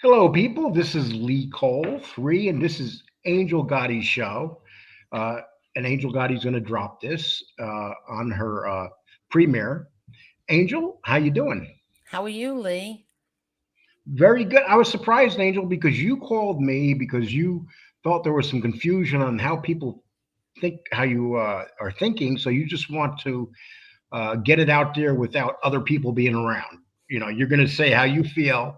Hello, people. This is Lee Cole, 3, and this is Angel Gotti's show. Uh, and Angel Gotti's going to drop this on her premiere. Angel, how you doing? How are you, Lee? Very good. I was surprised, Angel, because you called me because you thought there was some confusion on how people think, how you are thinking. So you just want to get it out there without other people being around. You're going to say how you feel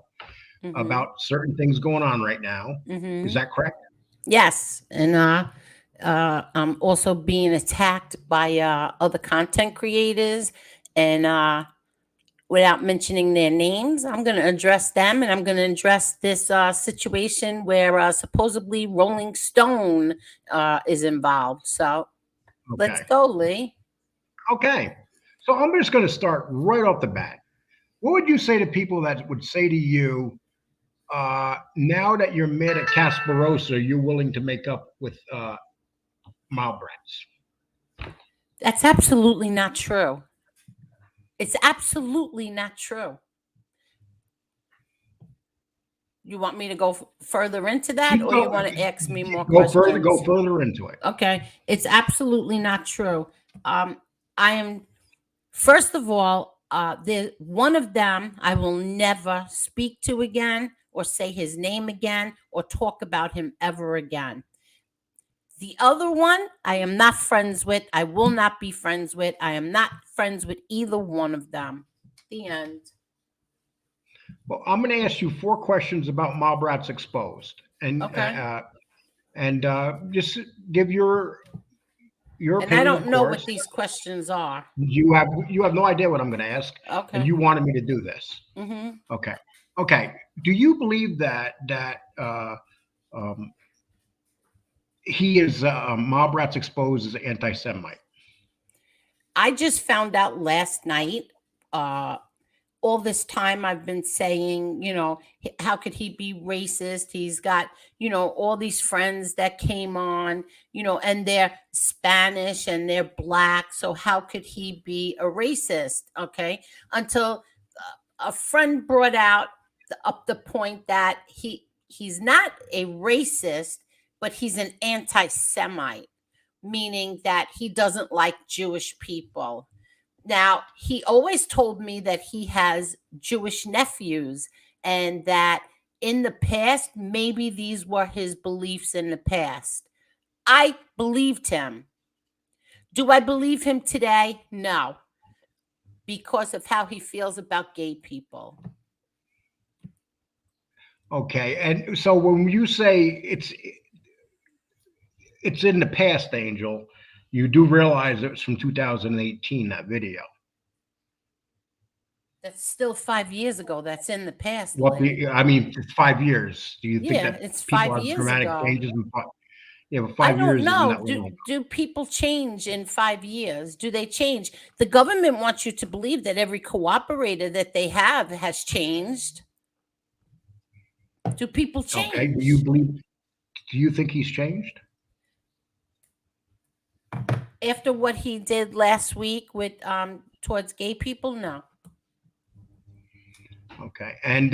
Mm-hmm. about certain things going on right now. Is Mm-hmm. that correct? Yes, and I'm also being attacked by other content creators, and without mentioning their names, I'm going to address them, and I'm going to address this situation where supposedly Rolling Stone is involved. So let's Okay. go, Lee. Okay. So I'm just going to start right off the bat. What would you say to people that would say to you, now that you're mad at Casparosa, you're willing to make up with Malbrats? That's absolutely not true. It's absolutely not true. You want me to go further into that, Keep or you go, want to ask me more go questions? further into it. Okay, it's absolutely not true. I am, first of all, the one of them I will never speak to again, or say his name again, or talk about him ever again. The other one, I am not friends with. I will not be friends with. I am not friends with either one of them. The end. Well, I'm going to ask you 4 questions about Malbrats Exposed, Okay. and just give your And I opinion, of don't know what course. these questions are. You have no idea what I'm going to ask, and Okay. you wanted me to do this. Mm-hmm. Okay. Okay. Do you believe that um, he is Mob Rats Exposed as an anti-Semite? I just found out last night. Uh, all this time I've been saying, how could he be racist? He's got, all these friends that came on, and they're Spanish and they're black. So how could he be a racist? Okay. Until a friend brought out up the point that he's not a racist, but he's an anti-Semite, meaning that he doesn't like Jewish people. Now, he always told me that he has Jewish nephews, and that in the past, maybe these were his beliefs in the past. I believed him. Do I believe him today? No, because of how he feels about gay people. Okay. And so when you say it's in the past, Angel, you do realize it was from 2018, that video. That's still 5 years ago. That's in the past, What Lee. the I mean, it's 5 years. Do you think Yeah, that it's people five have years dramatic ago. changes in 5? Yeah, but I five don't years isn't know. that long. Do people change in 5 years? Do they change? The government wants you to believe that every cooperator that they have has changed. Do people Okay. Do you change believe? Do you think he's changed? after what he did last week with towards gay people? No. Okay. And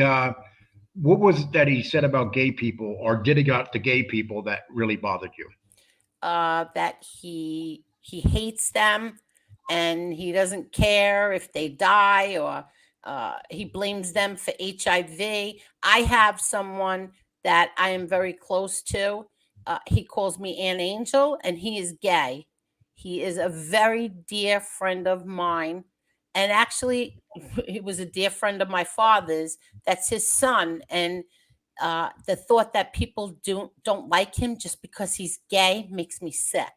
what was it that he said about gay people, or did he got to gay people that really bothered you? That he hates them, and he doesn't care if they die, or he blames them for HIV. I have someone that I am very close to. He calls me an angel, and he is gay. He is a very dear friend of mine, and actually, he was a dear friend of my father's. That's his son, and the thought that people don't like him just because he's gay makes me sick.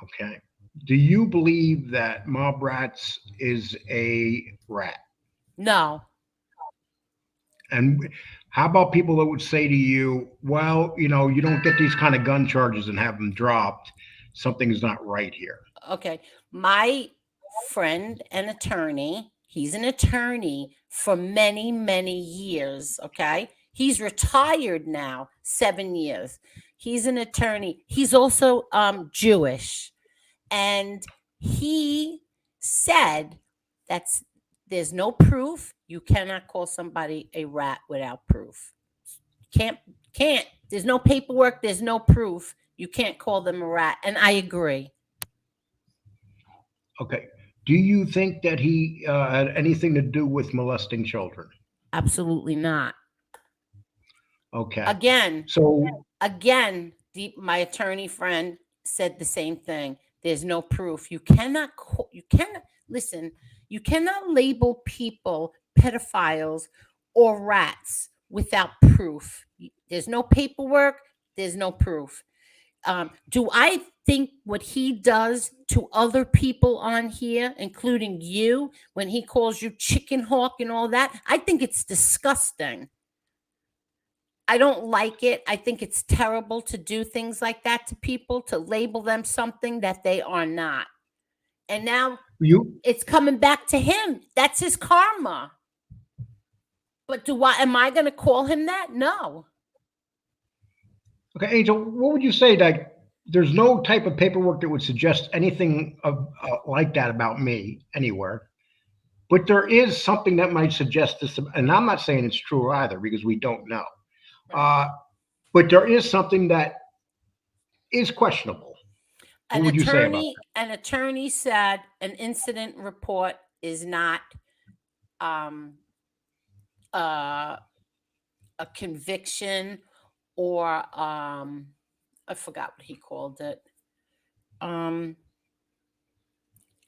Okay. Do you believe that Mob Rats is a rat? No, And how about people that would say to you, well, you don't get these kind of gun charges and have them dropped. Something's not right here. okay. My friend, an attorney, he's an attorney for many, many years. Okay. He's retired now, 7 years. He's an attorney. He's also Jewish. And he said that's There's no proof. You cannot call somebody a rat without proof. Can't, can't. There's no paperwork. There's no proof. You can't call them a rat. And I agree. Okay. Do you think that he had anything to do with molesting children? Absolutely not. Okay. Again, So my attorney friend said the same thing. There's no proof. You cannot you cannot listen, you cannot label people pedophiles or rats without proof. There's no paperwork, there's no proof. Do I think what he does to other people on here, including you, when he calls you chicken hawk and all that? I think it's disgusting. I don't like it. I think it's terrible to do things like that to people, to label them something that they are not. And now you it's coming back to him. That's his karma. But am I going to call him that? No. okay, Angel? What would you say that there's no type of paperwork that would suggest anything of, like that about me anywhere? But there is something that might suggest this, and I'm not saying it's true either because we don't know. Right. Uh, but there is something that is questionable. What would you say about An attorney said an incident report is not um uh a conviction, or I forgot what he called it. Um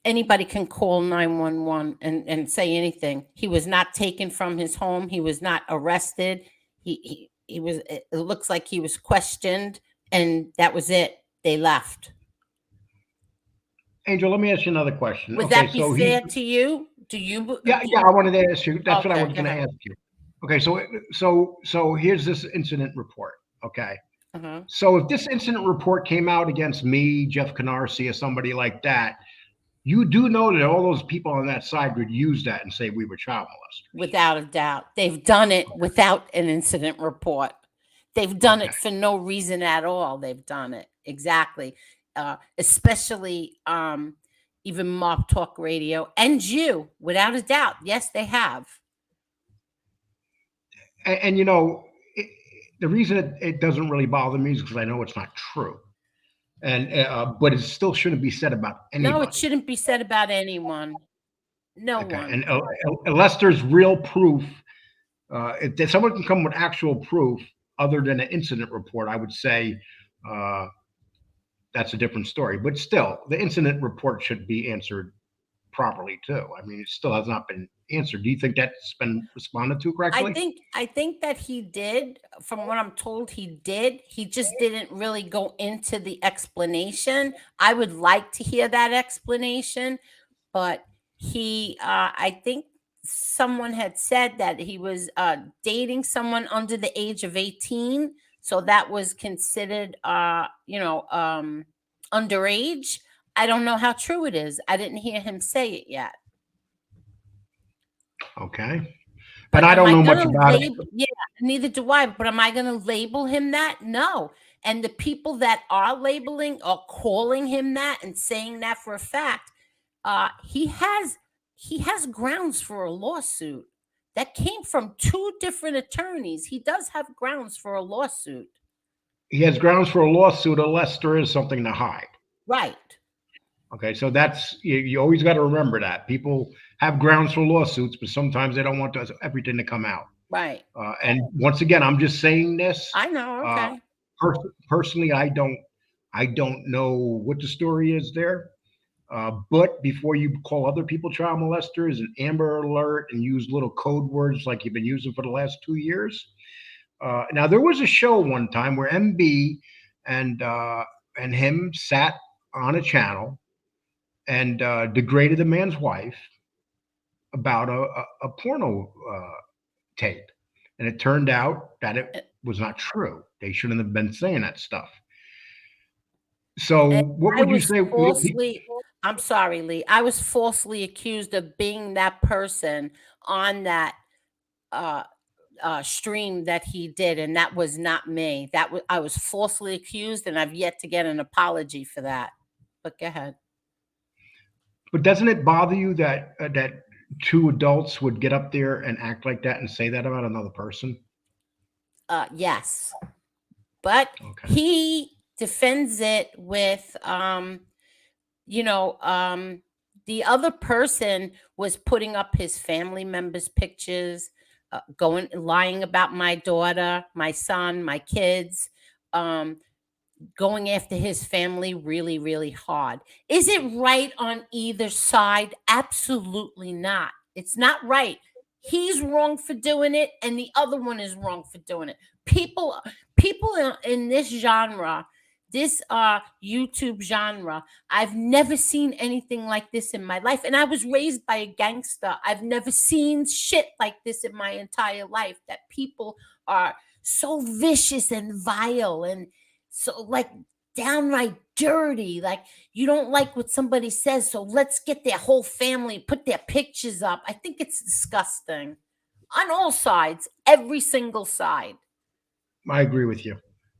Anybody can call 911 and say anything. He was not taken from his home. He was not arrested. He was, it looks like he was questioned, and that was it. They left. Angel? Let me ask you another question. Would Okay, that be so he, fair to you? Do you yeah, yeah, I wanted to ask you. That's what I Okay, was go going to ahead. ask you. Okay, so here's this incident report. Okay, Uh-huh. so if this incident report came out against me, Jeff Canarsie, or somebody like that, you do know that all those people on that side would use that and say we were child molesters. Without a doubt. They've done it without an incident report. They've done Okay. it for no reason at all. They've done it. Exactly. Especially even Mob Talk Radio and you, without a doubt. Yes, they have. And the reason it doesn't really bother me is because I know it's not true, and but it still shouldn't be said about No, it anybody. shouldn't be said about anyone. No Okay, one. and unless there's real proof, if someone can come with actual proof other than an incident report, I would say uh, that's a different story. But still, the incident report should be answered properly too. I mean, it still has not been answered. Do you think that's been responded to correctly? I think that he did, from what I'm told he did. He just didn't really go into the explanation. I would like to hear that explanation, but I think someone had said that he was dating someone under the age of 18, so that was considered underage. I don't know how true it is. I didn't hear him say it yet. Okay, and But I am don't I know going much to about it. label? Yeah, neither do I. But am I going to label him that? No. And the people that are labeling or calling him that and saying that for a fact, he has grounds for a lawsuit that came from two different attorneys. He does have grounds for a lawsuit. He has grounds for a lawsuit unless there is something to hide. Right. Okay, so that's you always got to remember that people have grounds for lawsuits, but sometimes they don't want everything to come out. Right. And once again, I'm just saying this. I know. Uh, Okay. Personally, I don't know what the story is there. But before you call other people child molesters and Amber Alert and use little code words like you've been using for the last 2 years. Now there was a show one time where MB and him sat on a channel and degraded a man's wife about a porno tape. And it turned out that it was not true. They shouldn't have been saying that stuff. So, And what I would you was say? falsely, I'm sorry, Lee. I was falsely accused of being that person on that uh, stream that he did, and that was not me. I was falsely accused, and I've yet to get an apology for that. But go ahead. But doesn't it bother you that two adults would get up there and act like that and say that about another person? Yes, but Okay. he defends it with you know, the other person was putting up his family members' pictures, going lying about my daughter, my son, my kids, um, going after his family really, really hard. Is it right on either side? Absolutely not. It's not right. He's wrong for doing it, and the other one is wrong for doing it. People, people in this genre, this YouTube genre, I've never seen anything like this in my life. And I was raised by a gangster. I've never seen shit like this in my entire life. That people are so vicious and vile and so like downright dirty. Like you don't like what somebody says, so let's get their whole family, put their pictures up. I think it's disgusting on all sides, every single side. I agree with you.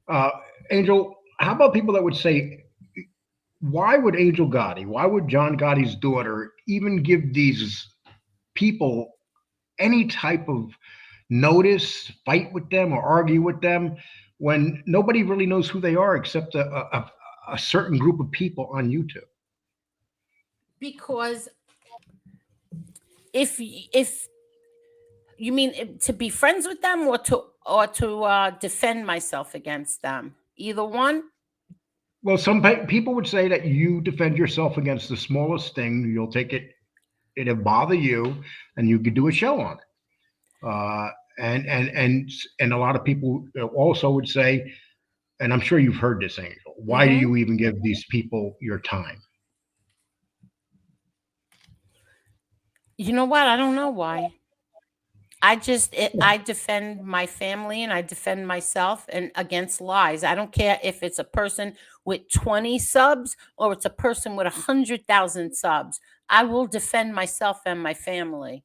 Uh, Angel, how about people that would say, why would Angel Gotti, why would John Gotti's daughter even give these people any type of notice, fight with them, or argue with them when nobody really knows who they are except a certain group of people on YouTube? Because if you mean to be friends with them or to defend myself against them, either one. Well, some people would say that you defend yourself against the smallest thing. You'll take it, it'll bother you, and you could do a show on it. And a lot of people also would say, and I'm sure you've heard this, Angel, why do Hmm. you even give these people your time? You know what? I don't know why. I defend my family and I defend myself and against lies. I don't care if it's a person with 20 subs or it's a person with 100,000 subs. I will defend myself and my family.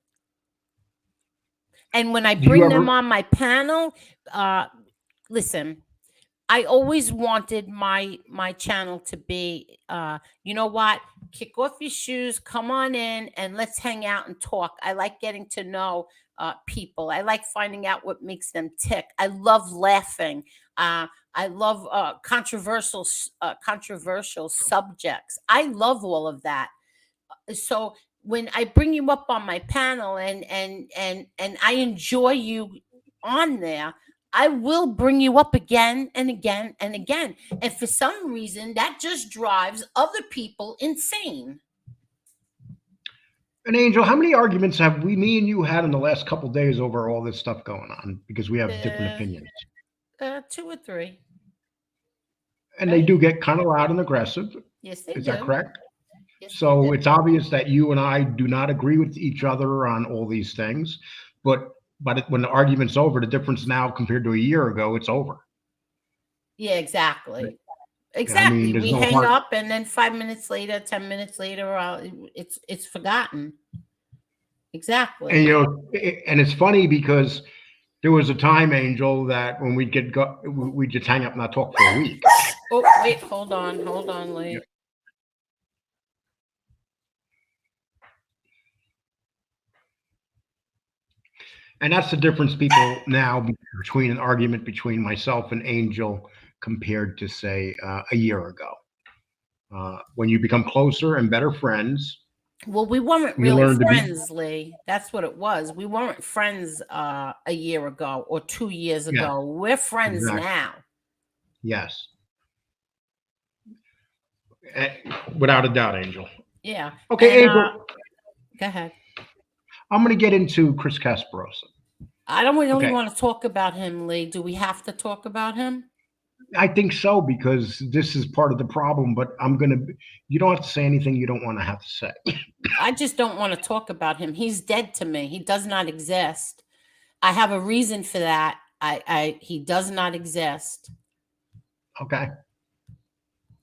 And when I Do you bring them ever? on my panel, uh, listen, I always wanted my channel to be, you know what? Kick off your shoes, come on in, and let's hang out and talk. I like getting to know people. I like finding out what makes them tick. I love laughing. I love controversial subjects. I love all of that. So when I bring you up on my panel and I enjoy you on there, I will bring you up again and again and again. And for some reason, that just drives other people insane. And Angel, how many arguments have me and you had in the last couple of days over all this stuff going on because we have different Uh, opinions, two or three, and they right? do get kind of loud and aggressive. Yes, they Is that do. correct? Yes, they So do. it's obvious that you and I do not agree with each other on all these things, but when the argument's over, the difference now compared to a year ago, it's over. Yeah, exactly. I mean, Exactly. there's We no hang hard. up, and then 5 minutes later, 10 minutes later, it's forgotten. And Exactly. and it's funny because there was a time, Angel, that when we'd just hang up and not talk for a week. Oh, wait, hold on, Yeah. Lee. And that's the difference, people, now between an argument between myself and Angel compared to, say, a year ago. When you become closer and better friends, Well, we weren't you really learn to be. friends, Lee. That's what it was. We weren't friends a year ago or 2 years Yeah, ago. We're friends exactly. now. Yes, Eh, without a doubt, Angel. Yeah. Okay, And Angel, go ahead. I'm going to get into Chris Casperosa. I don't really Okay, want to talk about him, Lee. Do we have to talk about him? I think so because this is part of the problem. But I'm going to. You don't have to say anything you don't want to have to say. I just don't want to talk about him. He's dead to me. He does not exist. I have a reason for that. He does not exist. Okay,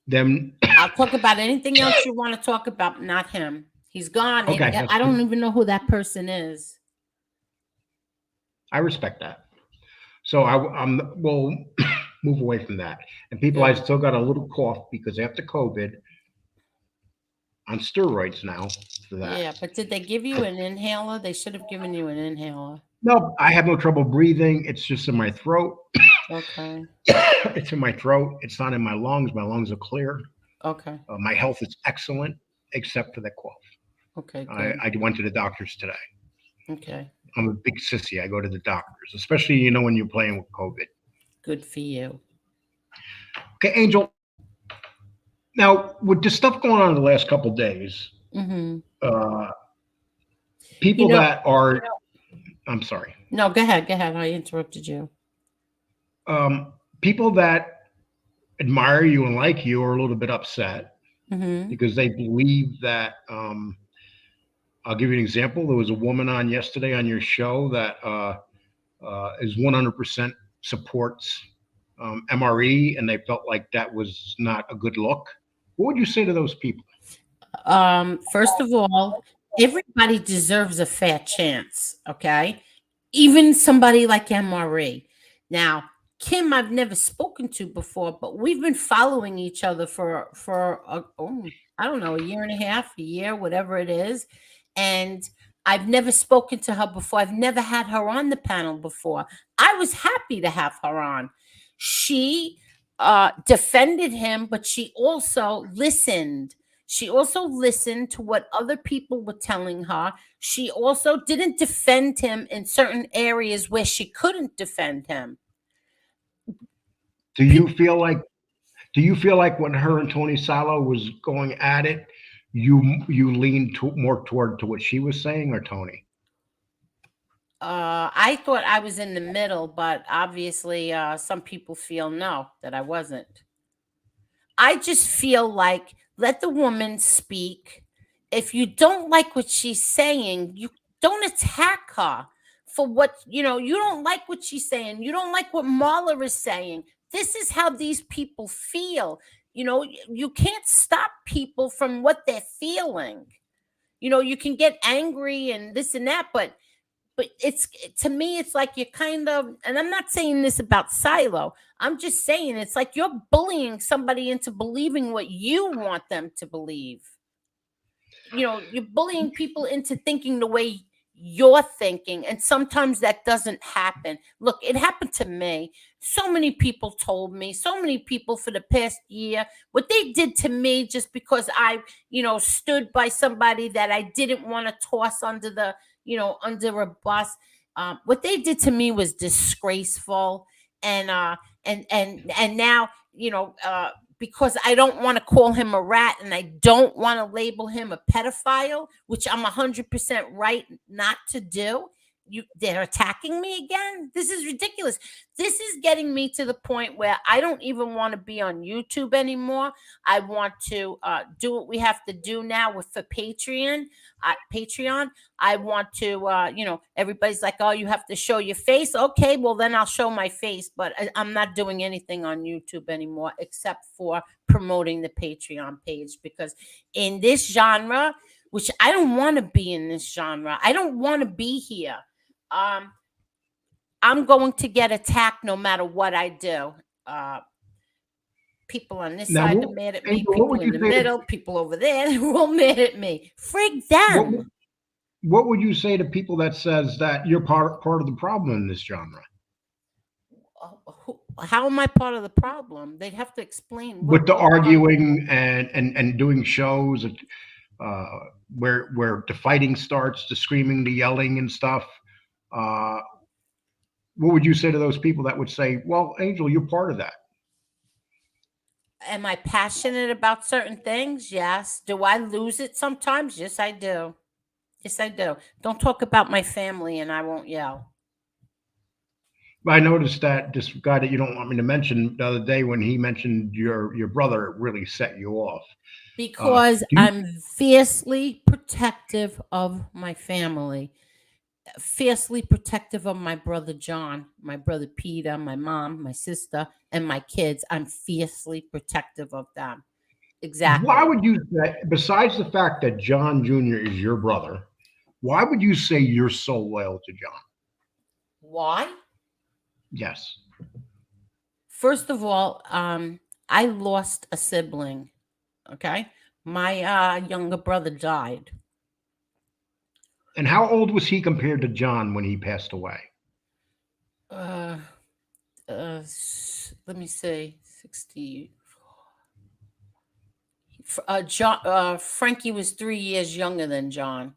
then. I'll talk about anything else you want to talk about, not him. He's gone. Okay, I don't even know who that person is. I respect that. So we'll move away from that. And people, I Good. still got a little cough because after COVID, on steroids now to that. Yeah, but did they give you an inhaler? They should have given you an inhaler. No, I have no trouble breathing. It's just in my throat. Okay. It's in my throat. It's not in my lungs. My lungs are clear. Okay. My health is excellent, except for that cough. Okay, I, good. I went to the doctors today. Okay. I'm a big sissy. I go to the doctors, especially when you're playing with COVID. Good for you. Okay, Angel. Now with the stuff going on in the last couple of days, Mm-hmm. uh, You people know, that are, I'm sorry, no, go ahead. Go ahead. I interrupted you. people that admire you and like you are a little bit upset Mm-hmm. because they believe that. I'll give you an example. There was a woman on yesterday on your show that is 100% supports MRE, and they felt like that was not a good look. What would you say to those people? First of all, everybody deserves a fair chance, okay? Even somebody like MRE. Now, Kim, I've never spoken to before, but we've been following each other for I don't know, a year and a half, a year, whatever it is. And I've never spoken to her before. I've never had her on the panel before. I was happy to have her on. She defended him, but she also listened to what other people were telling her. She also didn't defend him in certain areas where she couldn't defend him. Do you People, feel like do you feel like when her and Tony Salo was going at it, you leaned more toward to what she was saying or Tony? I thought I was in the middle, but obviously, some people feel no, that I wasn't. I just feel like let the woman speak. If you don't like what she's saying, you don't attack her for what, you don't like what she's saying. You don't like what Marla is saying. This is how these people feel. You can't stop people from what they're feeling. You can get angry and this and that, but it's to me it's like you're kind of, and I'm not saying this about Silo, I'm just saying it's like you're bullying somebody into believing what you want them to believe. You're bullying people into thinking the way you're thinking, and sometimes that doesn't happen. Look, it happened to me. So many people told me, so many people for the past year, what they did to me just because I stood by somebody that I didn't want to toss under a bus. What they did to me was disgraceful. And now, because I don't want to call him a rat and I don't want to label him a pedophile, which I'm 100% right not to do. They're attacking me again. This is ridiculous. This is getting me to the point where I don't even want to be on YouTube anymore. I want to do what we have to do now with for Patreon. Patreon. I want to, everybody's like, oh, you have to show your face. Okay, well, then I'll show my face. But I'm not doing anything on YouTube anymore except for promoting the Patreon page, because in this genre, which I don't want to be in this genre, I don't want to be here. I'm going to get attacked no matter what I do. Uh, People on this Now, side are mad at me. Angel, what People would in you the say to middle, people over there, they're all mad at me. Frig what them. what would you say to people that says that you're part of the problem in this genre How am I part of the problem? They'd have to explain with the what part. arguing and doing shows uh, where the fighting starts, the screaming, the yelling, and stuff. Uh, what would you say to those people that would say, "Well, Angel, you're part of that"? Am I passionate about certain things? Yes. Do I lose it sometimes? Yes, I do. Yes, I do. Don't talk about my family and I won't yell. I noticed that this guy that you don't want me to mention the other day, when he mentioned your brother, it really set you off. Because Do you I'm fiercely protective of my family, fiercely protective of my brother John, my brother Peter, my mom, my sister, and my kids. I'm fiercely protective of them. Why Exactly. would you say, besides the fact that John Jr. is your brother, why would you say you're so loyal to John? Why? Yes. First of all, I lost a sibling. Okay, my younger brother died. And how old was he compared to John when he passed away? Uh, Let me say 60. John, Frankie was 3 years younger than John.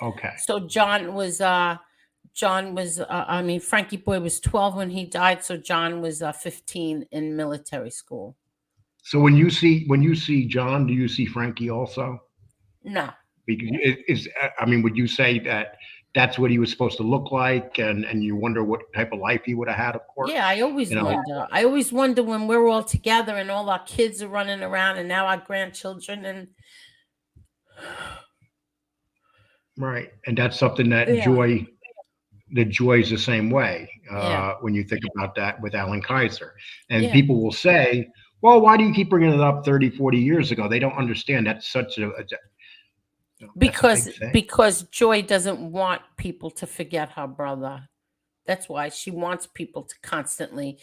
Okay. So John was, I mean, Frankie Boy was 12 when he died. So John was 15 in military school. So when you see John, do you see Frankie also? No. Because it is, I mean, would you say that that's what he was supposed to look like, and you wonder what type of life he would have had? Of course, Yeah, I always you know, wonder. I always wonder when we're all together and all our kids are running around and now our grandchildren and right. And that's something yeah, that Joy's the same way. yeah, When you think about that with Alan Kaiser, and yeah. people will say, "Well, why do you keep bringing it up 30, 40 years ago?" They don't understand that's such that's a Because big thing. because Joy doesn't want people to forget her brother. That's why she wants people to constantly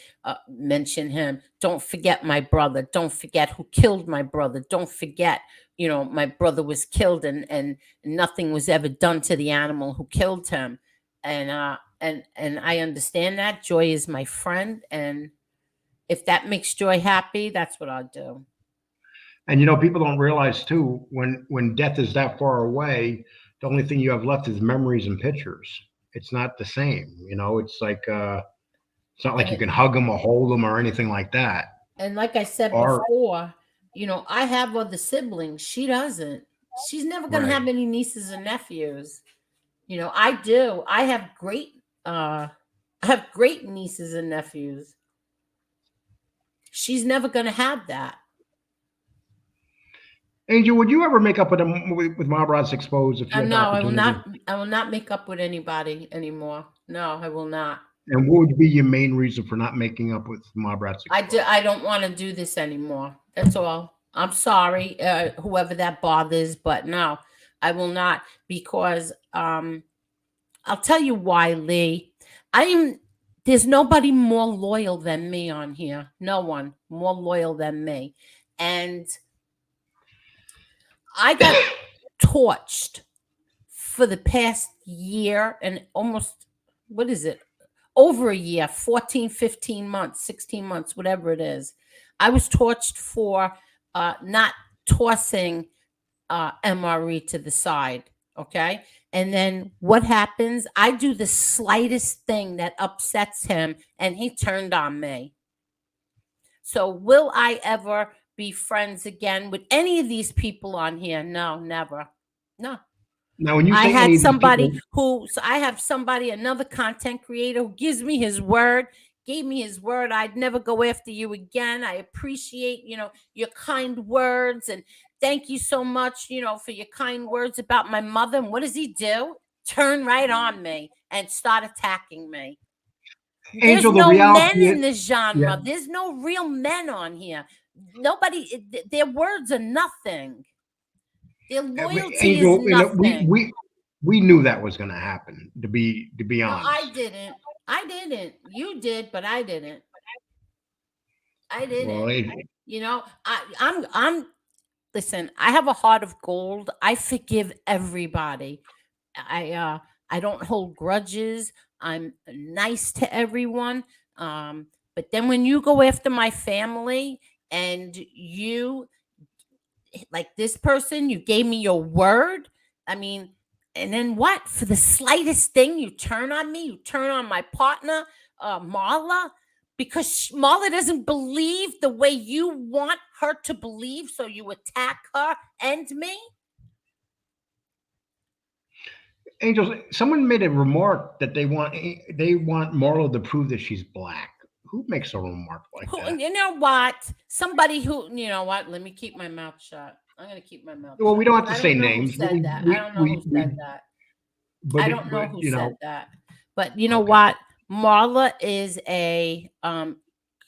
mention him. Don't forget my brother. Don't forget who killed my brother. Don't forget, my brother was killed and nothing was ever done to the animal who killed him. And I understand that. Joy is my friend, and if that makes Joy happy, that's what I'll do. And people don't realize too, when death is that far away, the only thing you have left is memories and pictures. It's not the same. It's like it's not like you And can hug them or hold them or anything like that. and like I said Or before, I have other siblings. She doesn't. She's never gonna right. have any nieces and nephews. I do. Uh I have great nieces and nephews. She's never gonna have that. Angel, would you ever make up with Mob Rods Exposed if you had the No, opportunity? I will not make up with anybody anymore. No, I will not. And what would be your main reason for not making up with Mob Rats I Exposed? don't want to do this anymore. That's all. I'm sorry, whoever that bothers, but no, I will not, because I'll tell you why, Lee. I'm There's nobody more loyal than me on here. No one more loyal than me. And I got torched for the past year and almost, what is it? Over a year, 14, 15 months, 16 months, whatever it is. I was torched for not tossing MRE to the side. Okay. And then what happens? I do the slightest thing that upsets him, and he turned on me. So, will I ever be friends again with any of these people on here? No, never. No. Now, when you say any of these people, I have somebody, another content creator who gives me his word, gave me his word. I'd never go after you again. I appreciate, your kind words, and thank you so much, for your kind words about my mother. And what does he do? Turn right on me and start attacking me. There's Angel, the no men reality in is, this yeah, genre. There's no real men on here. Nobody, their words are nothing. Their loyalty is Angel, nothing. we knew that was going to happen. To be No, honest, I didn't. I didn't. You did, but I didn't. I didn't. well, I'm listen, I have a heart of gold. I forgive everybody. I don't hold grudges. I'm nice to everyone. But then when you go after my family, and you, like this person, you gave me your word. I mean, and then what? For the slightest thing, you turn on me. You turn on my partner, Marla, because Marla doesn't believe the way you want her to believe. So you attack her and me. Angel, someone made a remark that they want Marlo to prove that she's black. Who makes a remark like Who? that? And you know what? Somebody who, you know what? Let me keep my mouth shut. I'm going to keep my mouth Well, we shut don't have because to I say don't know who names, but said that. I don't know who said that. but I don't know who you said know, that. But you know okay. what? Marla is a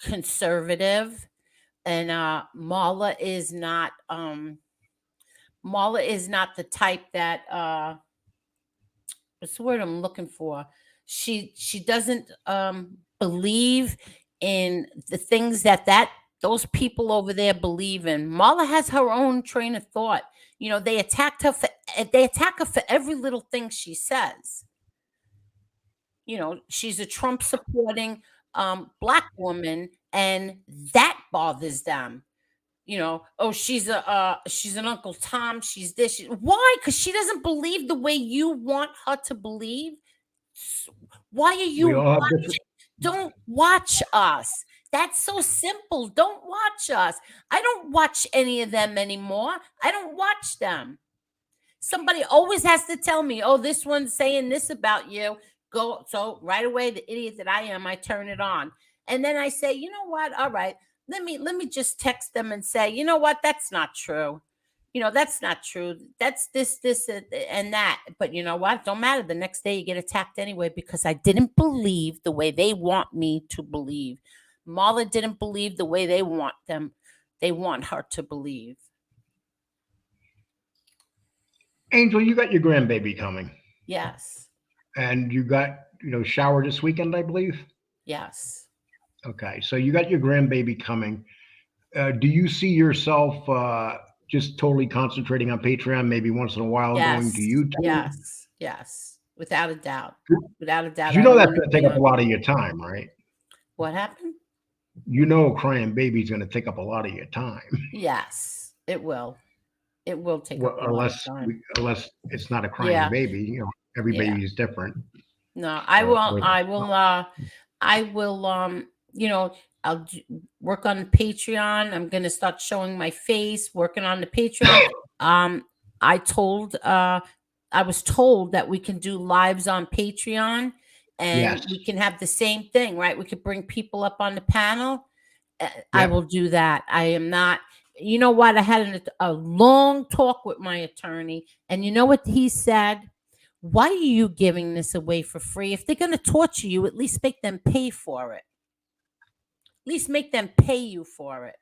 conservative, and Marla is not the type that what's the word I'm looking for? She doesn't believe in the things that those people over there believe in. Marla has her own train of thought. They attacked her they attack her for every little thing she says. She's a Trump supporting black woman, and that bothers them. Oh, she's an Uncle Tom, she's this. Why? Because she doesn't believe the way you want her to believe. Why are you We all have different. watching? Don't watch us. That's so simple. Don't watch us. I don't watch any of them anymore. I don't watch them. Somebody always has to tell me, oh, this one's saying this about you. Go. So right away, the idiot that I am, I turn it on. And then I say, you know what? All right. Let me just text them and say, you know what? That's not true. That's not true. That's this, and that. But you know what? Don't matter. The next day you get attacked anyway because I didn't believe the way they want me to believe. Marla didn't believe the way they want her to believe. Angel, you got your grandbaby coming, Yes. and you got shower this weekend, I believe. Yes. Okay, so you got your grandbaby coming. Do you see yourself just totally concentrating on Patreon, maybe once in a while going to Yes. YouTube? Yes. Yes. Without a doubt. Without a doubt. You I know don't that's want going to to be take up a on. lot of your time, right? What happened? You know, crying baby's going to take up a lot of your time. Yes, it will. It will take Well, up a lot of time. unless it's not a crying Yeah. baby. Every Yeah. baby is different. No, I will. Or I will. I will. I'll work on the Patreon. I'm gonna start showing my face, working on the Patreon. Um, I told. I was told that we can do lives on Patreon, and yes, we can have the same thing, right? We could bring people up on the panel. I yep. will do that. I am not. You know what? I had a long talk with my attorney, and you know what he said? Why are you giving this away for free? If they're going to torture you, at least make them pay for it. At least make them pay you for it.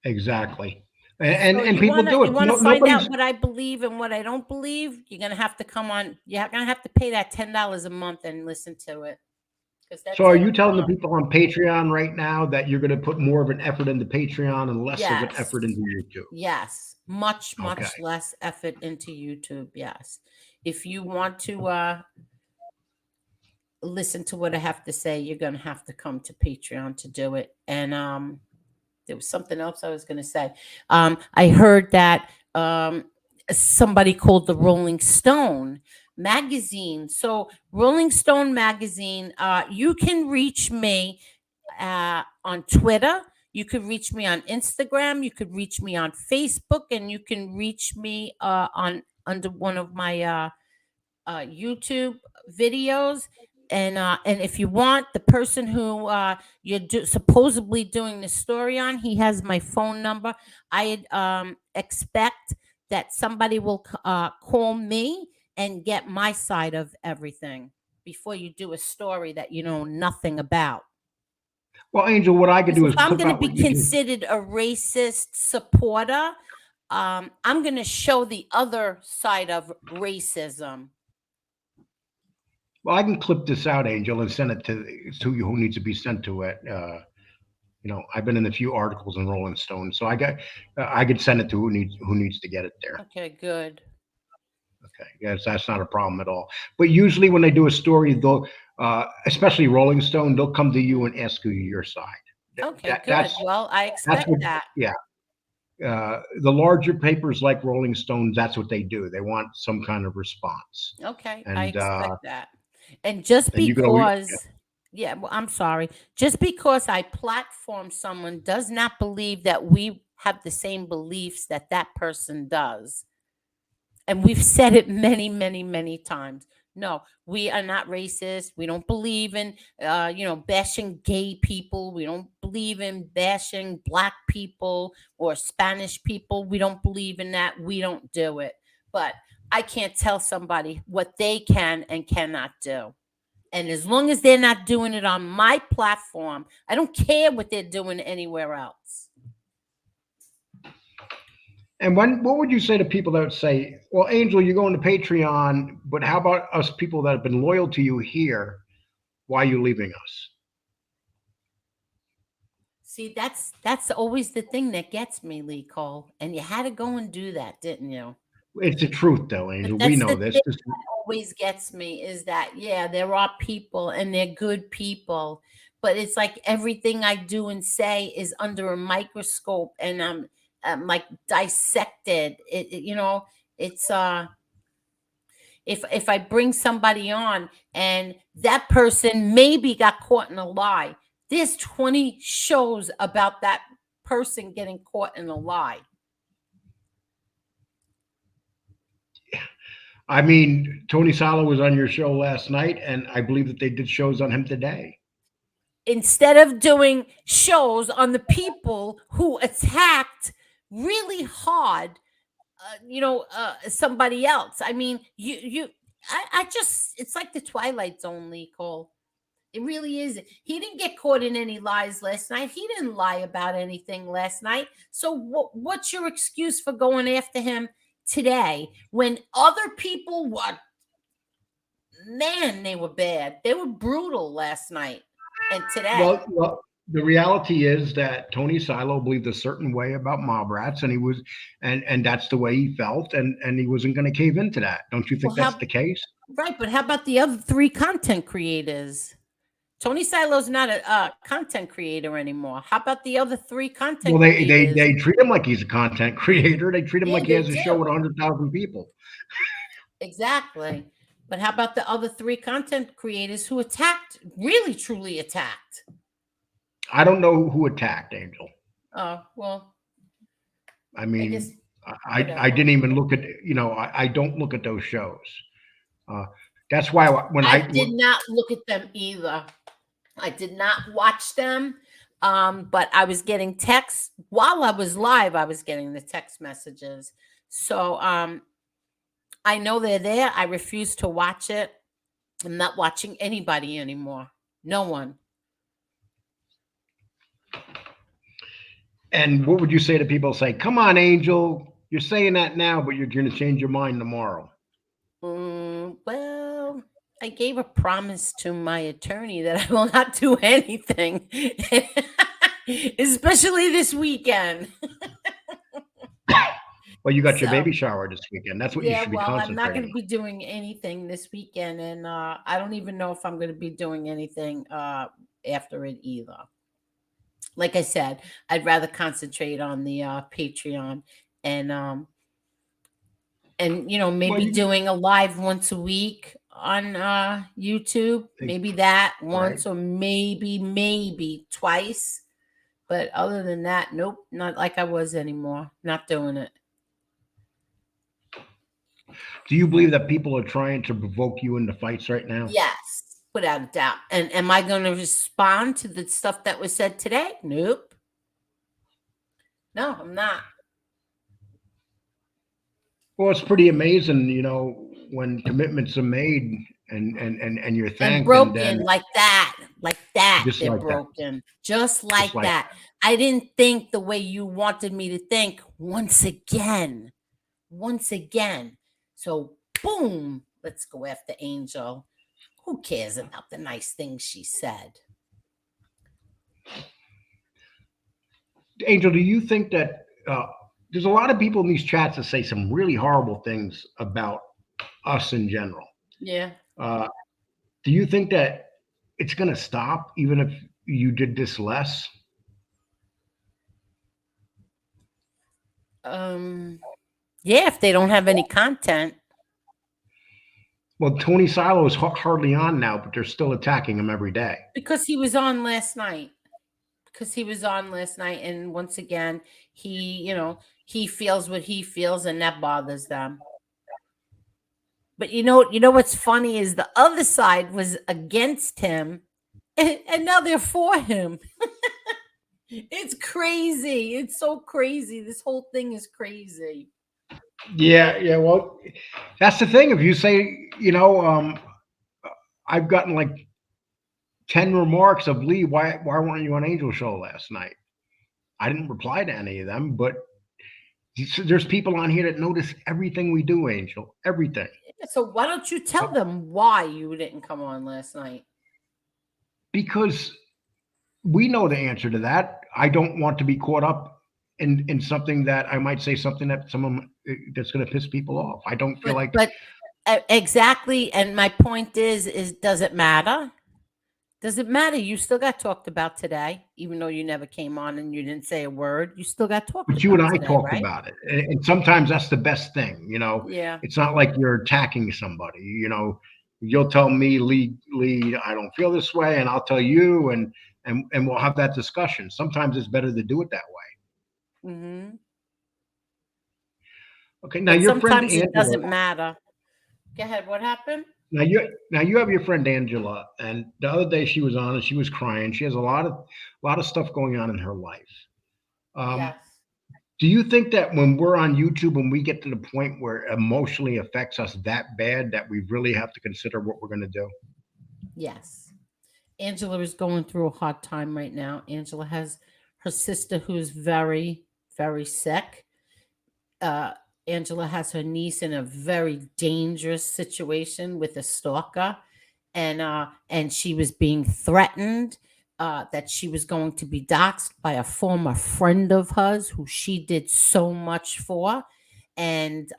Exactly. And So and people do you it. wanna No, find nobody's. out what I believe and what I don't believe? You're gonna have to come on. You're gonna have to pay that $10 a month and listen to it because So that's are all you I telling the want. people on Patreon right now that you're going to put more of an effort into Patreon and less of an Yes, effort into YouTube? yes, much Okay. less effort into YouTube. Yes, if you want to listen to what I have to say, you're gonna have to come to Patreon to do it. And there was something else I was going to say. I heard that somebody called the Rolling Stone magazine. So, Rolling Stone magazine, you can reach me on Twitter. You could reach me on Instagram. You could reach me on Facebook, and you can reach me on under one of my YouTube videos. And if you want the person who supposedly doing the story on, he has my phone number. I expect that somebody will call me and get my side of everything before you do a story that you know nothing about. Well, Angel, what I could Because do if is I'm clip going to out be what you just. considered a racist supporter, I'm going to show the other side of racism. Well, I can clip this out, Angel, and send it to you who needs to be sent to it. I've been in a few articles in Rolling Stone, so I could send it to who needs to get it there. Okay, good. Okay, yes, that's not a problem at all. But usually when they do a story, they'll, especially Rolling Stone, they'll come to you and ask you your side. That, Okay, that good. that's Well, I that's expect what. that. Yeah, the larger papers like Rolling Stone, that's what they do. They want some kind of response, Okay, I and expect that. And just and you can always. Yeah. because, yeah, well, I'm sorry. Just because I platform someone does not believe that we have the same beliefs that that person does. And we've said it many, many, many times. No, we are not racist. We don't believe in, bashing gay people. We don't believe in bashing black people or Spanish people. We don't believe in that. We don't do it. But I can't tell somebody what they can and cannot do. And as long as they're not doing it on my platform, I don't care what they're doing anywhere else. And what would you say to people that would say, "Well, Angel, you're going to Patreon, but how about us people that have been loyal to you here? Why are you leaving us?" See, that's always the thing that gets me, Lee Cole. And you had to go and do that, didn't you? It's the truth, though, But Angel. We that's know the this. thing This that always gets me is that, yeah, there are people and they're good people, but it's like everything I do and say is under a microscope and I'm like dissected. It's if I bring somebody on and that person maybe got caught in a lie, there's 20 shows about that person getting caught in a lie. I mean, Tony Salo was on your show last night, and I believe that they did shows on him today. Instead of doing shows on the people who attacked really hard, somebody else. I mean, I just, it's like the Twilight Zone, Lee Cole. It really is. He didn't get caught in any lies last night. He didn't lie about anything last night. So what's your excuse for going after him today when other people were, man, they were bad. They were brutal last night and today. Well, the reality is that Tony Silo believed a certain way about mob rats, and he was, and that's the way he felt, and he wasn't going to cave into that. Don't you Well, think that's the case? right, but how about the other three content creators? Tony Silo's not a content creator anymore. How about the other three Well, content they creators? they treat him like he's a content creator. They treat him Yeah, like he they has a show do. with 100,000 people. Exactly. But how about the other three content creators who attacked, really truly attacked? I don't know who attacked Angel. Oh, well, I I guess mean, I whatever. didn't even look at, I don't look at those shows. That's why when I did not look at them either. I did not watch them. But I was getting texts while I was live, I was getting the text messages. So I know they're there. I refuse to watch it. I'm not watching anybody anymore. No one. and what would you say to people say, come on, Angel, you're saying that now, but you're going to change your mind tomorrow? Well, I gave a promise to my attorney that I will not do anything, especially this weekend. Well, you got your So, baby shower this weekend. That's what you yeah, should be well, I'm not going concentrating to on. be doing anything this weekend, and I don't even know if I'm going to be doing anything after it either. Like I said, I'd rather concentrate on the Patreon and Well, maybe doing a live once a week on YouTube, maybe that right. once or maybe twice. But other than that, nope, not like I was anymore. Not doing it. Do you believe that people are trying to provoke you into fights right now? Yes, without a doubt. And am I going to respond to the stuff that was said today? Nope. No, I'm not. Well, it's pretty amazing, when commitments are made and you're And thanked, and then broken like that, just they're like that, broken. Just just like like that. I didn't think the way you wanted me to think once again. Once again. So, boom, let's go after Angel. Who cares about the nice things she said? that. Angel, do you think that there's a lot of people in these chats that say some really horrible things about us in general? Yeah. Uh, do you think that it's going to stop even if you did this less? Yeah, if they don't have any content. Well, Tony Silo is hardly on now, but they're still attacking him every day. Because he was on last night. Because he was on last night, and once again, he feels what he feels, and that bothers them. But what's funny is the other side was against him, and now they're for him. It's crazy. It's so crazy. This whole thing is crazy. Yeah, yeah. Well, that's the thing. If you say, I've gotten like 10 remarks of Lee, why weren't you on Angel Show last night? I didn't reply to any of them, but there's people on here that notice everything we do, Angel. Everything. So why don't you tell them why you didn't come on last night? Because we know the answer to that. I don't want to be caught up in something that I might say something that someone that's going to piss people off. I don't feel like. But exactly. And my point is does it matter? Does it matter? You still got talked about today, even though you never came on and you didn't say a word. You still got talked But you and about I today, talked right? about it, and sometimes that's the best thing. Yeah. It's not like you're attacking somebody. You'll tell me, Lee, I don't feel this way, and I'll tell you, and we'll have that discussion. Sometimes it's better to do it that way. Hmm. Okay, now But your friend sometimes it Angela. doesn't matter. Go ahead. What happened? Now you have your friend Angela, and the other day she was on and she was crying. She has a lot of stuff going on in her life. Um, Yes. do you think that when we're on YouTube, when we get to the point where it emotionally affects us that bad, that we really have to consider what we're going to do? Yes. Angela is going through a hard time right now. Angela has her sister who's very, very sick. uh, Angela has her niece in a very dangerous situation with a stalker, and she was being threatened that she was going to be doxxed by a former friend of hers who she did so much for, and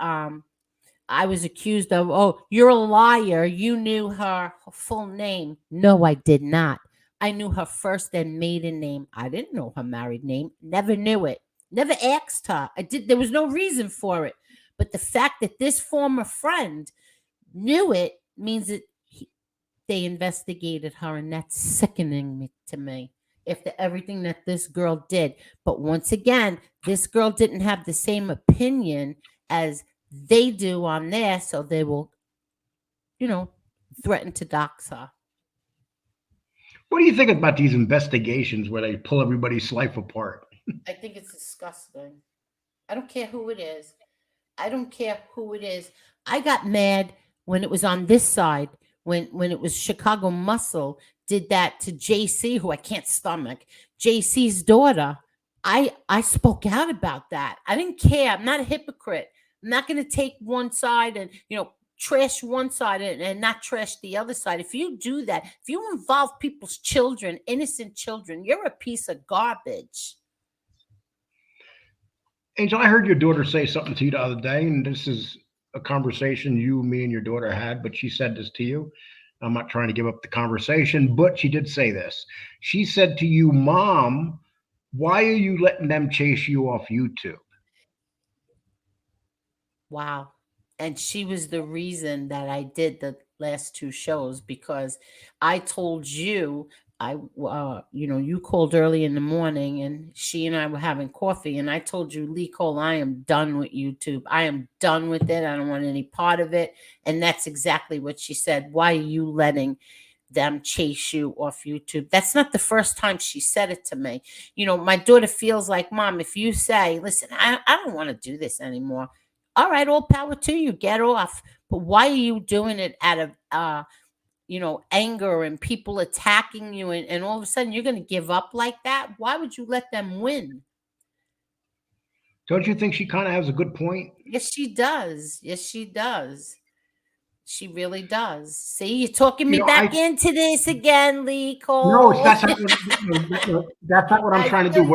I was accused of, oh, you're a liar. You knew her full name. No, I did not. I knew her first and maiden name. I didn't know her married name. Never knew it. Never asked her. I did. There was no reason for it. But the fact that this former friend knew it means that they investigated her, and that's sickening to me. If everything that this girl did, but once again, this girl didn't have the same opinion as they do on there, so they will, you know, threaten to dox her. What do you think about these investigations where they pull everybody's life apart? I think it's disgusting. I don't care who it is. I don't care who it is. I got mad when it was on this side, when it was Chicago Muscle did that to JC, who I can't stomach. JC's daughter. I spoke out about that. I didn't care. I'm not a hypocrite. I'm not going to take one side and trash one side and not trash the other side. If you do that, if you involve people's children, innocent children, you're a piece of garbage. Angel, I heard your daughter say something to you the other day, and this is a conversation you, me, and your daughter had, but she said this to you. I'm not trying to give up the conversation, but she did say this. She said to you, Mom, why are you letting them chase you off YouTube? Wow. And she was the reason that I did the last two shows because I told you you called early in the morning and she and I were having coffee and I told you, Lee Cole, I am done with YouTube. I am done with it. I don't want any part of it. And that's exactly what she said. Why are you letting them chase you off YouTube? That's not the first time she said it to me. My daughter feels like, Mom, if you say, listen, I don't want to do this anymore. All right, all power to you. Get off. But why are you doing it out of anger and people attacking you and all of a sudden you're going to give up like that? Why would you let them win? Don't you think she kind of has a good point? Yes, she does. Yes, she does. She really does. See, you're talking me back I into this again, Lee no, it's Cole. that's not that's not what I'm I trying to do. feel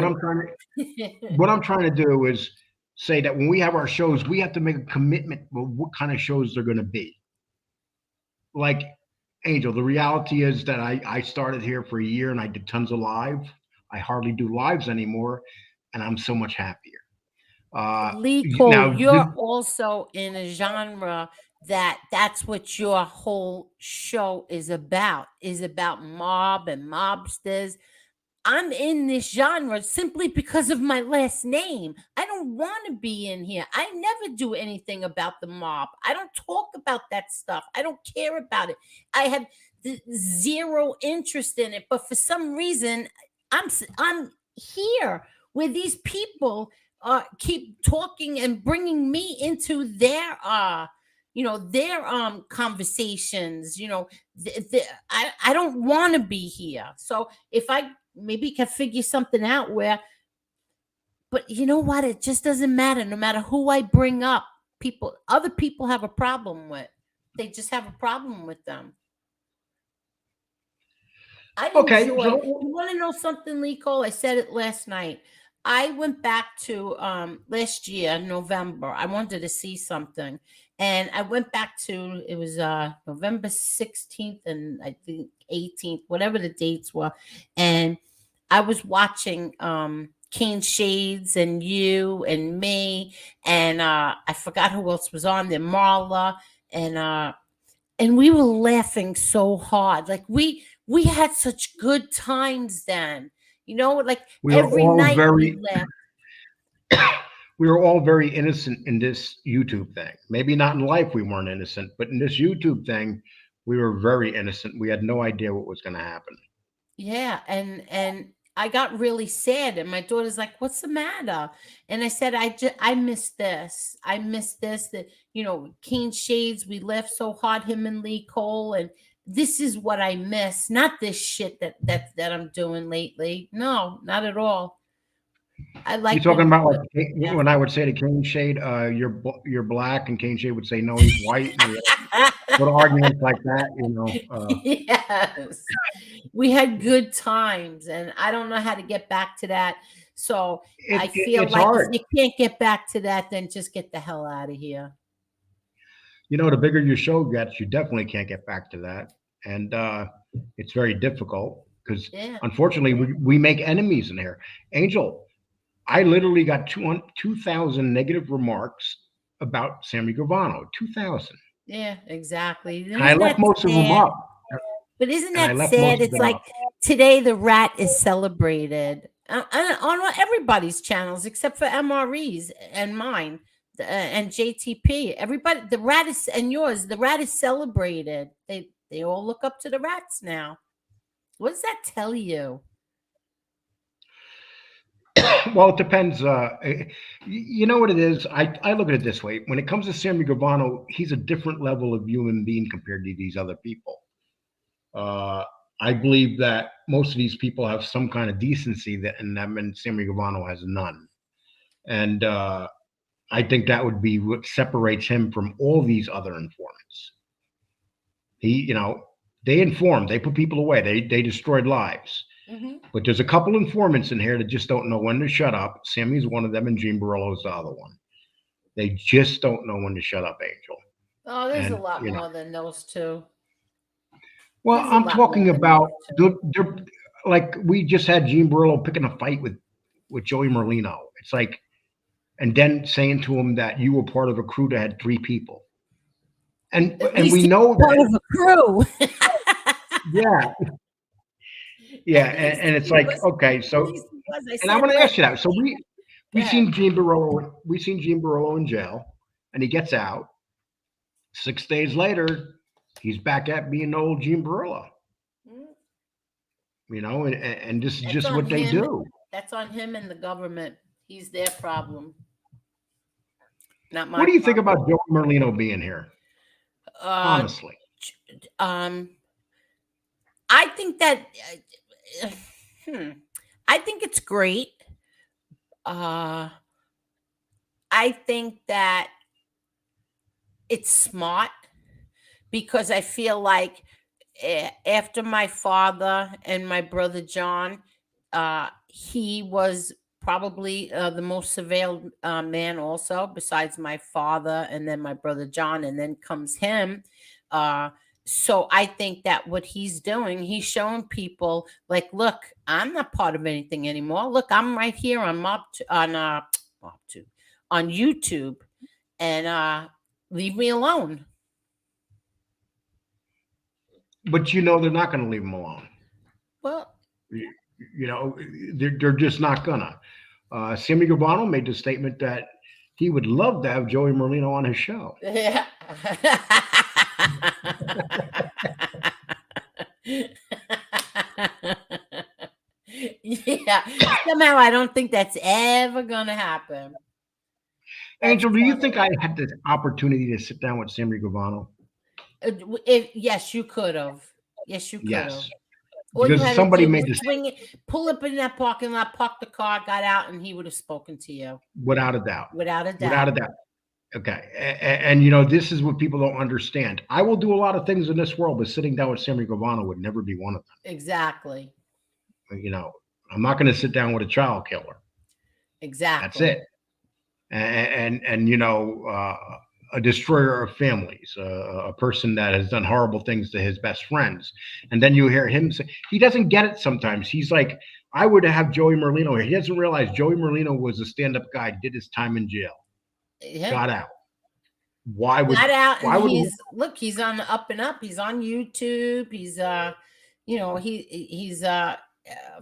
What I'm trying to do is say that when we have our shows, we have to make a commitment with what kind of shows they're going to be. Like Angel, the reality is that I started here for a year and I did tons of live. I hardly do lives anymore, and I'm so much happier. Uh, Lee Cole, Now, you're also in a genre that's what your whole show is about mob and mobsters. I'm in this genre simply because of my last name. I don't want to be in here. I never do anything about the mob. I don't talk about that stuff. I don't care about it. I have zero interest in it. But for some reason, I'm here where these people keep talking and bringing me into their conversations. I don't want to be here. So if I maybe can figure something out where, but you know what, it just doesn't matter. No matter who I bring up, other people have a problem with. They just have a problem with them. I Okay, enjoy. so You want to know something, Lee Cole? I said it last night. I went back to last year, November. I wanted to see something. And I went back to it was November 16th and I think 18th, whatever the dates were. And I was watching Keen Shades and you and me and I forgot who else was on there, Marla and we were laughing so hard. Like we had such good times then. You know, like we were every all night we very laughed. we were all very innocent in this YouTube thing. Maybe not in life we weren't innocent, but in this YouTube thing, we were very innocent. We had no idea what was going to happen. Yeah, and I got really sad, and my daughter's like, "What's the matter?" And I said, I miss this. I miss this. That Keen Shades. We laughed so hard, him and Lee Cole, and this is what I miss. Not this shit that I'm doing lately. No, not at all. I You're like talking when about we like laugh. when I would say to Kane Shade, you're black, and Kane Shade would say, no, he's white. And we little arguments like that, Yes. We had good times, and I don't know how to get back to that. So I feel it's like if hard. you can't get back to that, then just get the hell out of here. The bigger your show gets, you definitely can't get back to that, and it's very difficult because Yeah. unfortunately we make enemies in here. Angel, I literally got 2,000 negative remarks about Sammy Gravano. 2,000, Yeah, exactly. And and I isn't left that most of them sad? up. But isn't And I that left most sad? of It's them like up. today the rat is celebrated on everybody's channels except for MRE's and mine and JTP. Everybody, the rat is and yours. The rat is celebrated. They all look up to the rats now. What does that tell you? Well, it depends. You know what it is? I look at it this way. When it comes to Sammy Gravano, he's a different level of human being compared to these other people. Uh, I believe that most of these people have some kind of decency that in them, and Sammy Gravano has none. And I think that would be what separates him from all these other informants. They inform, they put people away, they destroyed lives. Mm-hmm. But there's a couple informants in here that just don't know when to shut up. Sammy's one of them, and Gene Barillo's the other one. They just don't know when to shut up, Angel. Oh, there's a And lot more than those two. well, There's a I'm lot more talking than those about two. like we just had Gene Barillo picking a fight with Joey Merlino. It's like, and then saying to him that you were part of a crew that had 3 people, and At and least we he's know part that, of a crew. yeah, yeah, At least and it's he like, was. okay, At so, least he was. I and I said want to last ask you that. So we night. seen Gene Barillo in jail, and he gets out. 6 days later, he's back at being old Gene Barillo. Mm, And this is That's just on what they him. do. That's on him and the government. He's their problem, not What my do you think problem. about Joey Merlino being here? Uh, Honestly, um, I think that. Uh, hmm, I think it's great. Uh, I think that it's smart because I feel like after my father and my brother John, he was probably the most surveilled man, also, besides my father and then my brother John, and then comes him. Uh, so I think that what he's doing, he's showing people like, look, I'm not part of anything anymore. Look, I'm right here on Mob 2 on YouTube, and leave me alone. but they're not going to leave him alone. Well, You, you know, they're just not gonna. Sammy Gravano made the statement that he would love to have Joey Merlino on his show. yeah. Yeah. Somehow I don't think that's ever gonna happen. That's Angel, do you think funny. I had the opportunity to sit down with Sammy Gravano? Yes, you could have. Yes, you could have. Yes, All you because had to somebody do made was this swing it, pull up in that parking lot, park the car, got out, and he would have spoken to you without a doubt. without a Without doubt. a doubt. Okay. And, you know, this is what people don't understand. I will do a lot of things in this world, but sitting down with Sammy Gravano would never be one of Exactly. them. You know, I'm not going to sit down with a child killer. That's Exactly. it. And you know, a destroyer of families, a person that has done horrible things to his best friends. And then you hear him say, he doesn't get it sometimes. He's like, I would have Joey Merlino here. He doesn't realize Joey Merlino was a stand up guy, did his time in jail, Yeah. got out. Why would, Got out, and why would, he's on the up and up. He's on YouTube. He's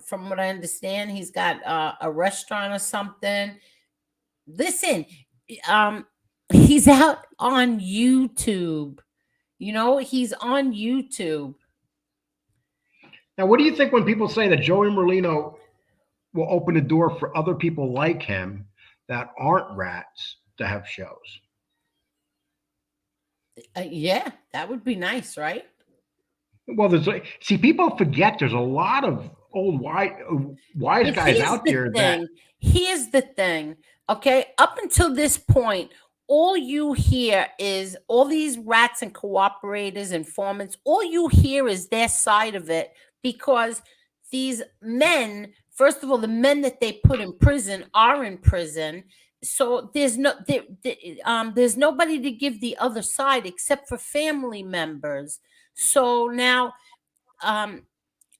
from what I understand, he's got a restaurant or something. Listen, um he's out on YouTube. He's on YouTube. now, what do you think when people say that Joey Merlino will open the door for other people like him that aren't rats to have shows? Yeah, that would be nice, right? Well, see, people forget there's a lot of old wise But guys out there that here's the thing, okay? Up until this point, all you hear is all these rats and cooperators, informants, all you hear is their side of it, because these men, first of all, the men that they put in prison are in prison. So there's nobody to give the other side except for family members. So now, um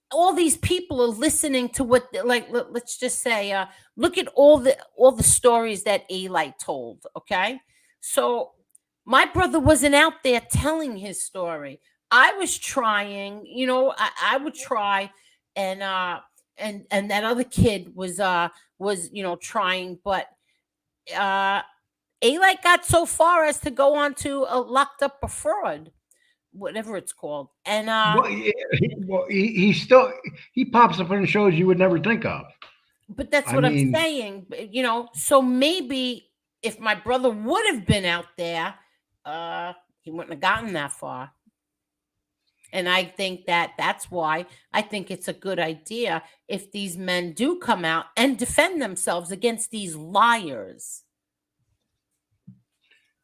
all these people are listening to what, like, let's just say, look at all the stories that Eli told. Okay, so my brother wasn't out there telling his story. I was trying, I would try, and that other kid was trying, but uh Eli got so far as to go on to locked up a fraud, whatever it's called. And well, he still he pops up in shows you would never think of. but that's I what I'm mean, saying. So maybe if my brother would have been out there, he wouldn't have gotten that far. And I think that's why I think it's a good idea if these men do come out and defend themselves against these liars.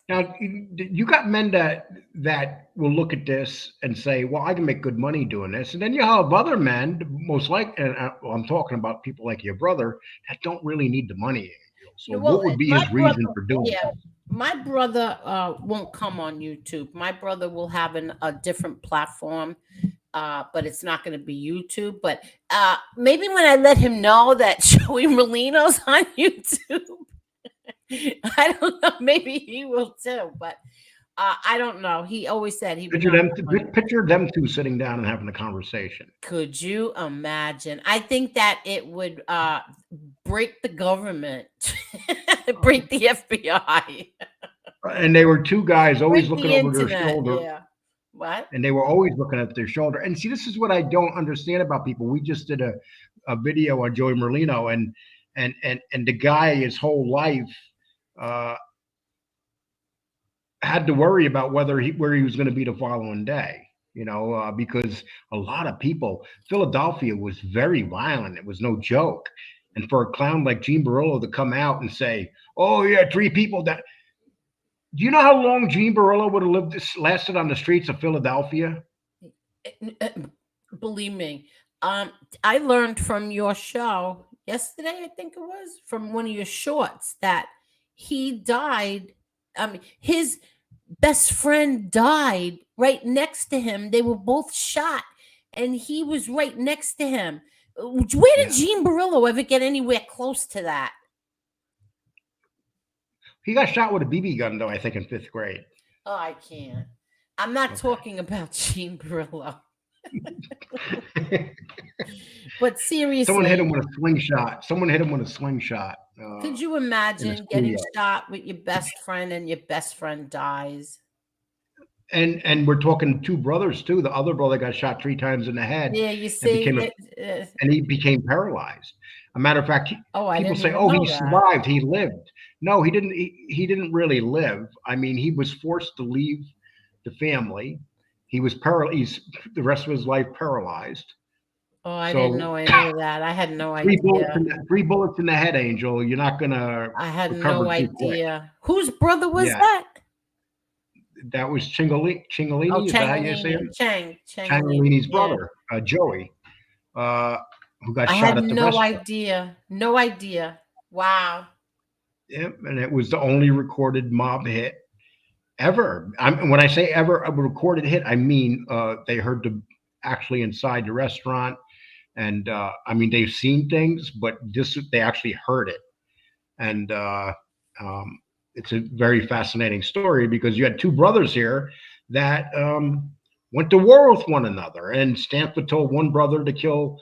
now you got men that will look at this and say, "Well, I can make good money doing this," and then you have other men, most like, and well, I'm talking about people like your brother that don't really need the money. Angel. So, Well, what would be my his brother, reason for doing yeah, it? my brother won't come on YouTube. My brother will have a different platform, but it's not going to be YouTube. But maybe when I let him know that Joey Molino's on YouTube, I don't know. Maybe he will too. But I don't know. He always said he would Picture not them, come on. picture them two sitting down and having a conversation. Could you imagine? I think that it would break the government, break the FBI, And they were two guys always break looking the over their internet. shoulder, Yeah. What? and they were always looking at their shoulder. And see, this is what I don't understand about people. We just did a video on Joey Merlino, and the guy his whole life uh, had to worry about where he was going to be the following day. You know, because a lot of people, Philadelphia was very violent. It was no joke. And for a clown like Gene Barillo to come out and say, "Oh yeah, three people that," do you know how long Gene Barillo would have lasted on the streets of Philadelphia? Believe me, um, I learned from your show yesterday. I think it was from one of your shorts that he died. I mean, his best friend died right next to him. They were both shot, and he was right next to him. Where did Yeah. Gene Barillo ever get anywhere close to that? He got shot with a BB gun, though, I think, in fifth grade. Oh, I can't. I'm not Okay. talking about Gene Barillo. But Someone hit seriously, him with a slingshot. Someone hit him with a slingshot could you in a imagine getting schoolyard. shot with your best friend and your best friend dies? And we're talking two brothers too. The other brother got shot 3 times in the head Yeah, you and see became a that. and he became paralyzed. A matter of fact, Oh, I people didn't say, even "Oh, he know that. survived. He lived." No, he didn't. He didn't really live. I mean, he was forced to leave the family. He was paralyzed. The rest of his life paralyzed. Oh, I didn't So know any of that. I had no three bullets idea. in the, 3 bullets in the head, Angel. You're not gonna I had recover no too quick. idea. Whose brother was Yeah, that? that was Oh, Cingolini. Is that how you say Changolini. him? Changolini. Cingolini's Yeah. brother, Joey, uh, who got I had shot at the no restaurant. idea. No idea. Wow. Yep, and it was the only recorded mob hit ever. When I say ever a recorded hit, I mean they heard the actually inside the restaurant, and I mean they've seen things, but this they actually heard it, and um, it's a very fascinating story because you had two brothers here that went to war with one another, and Stanford told one brother to kill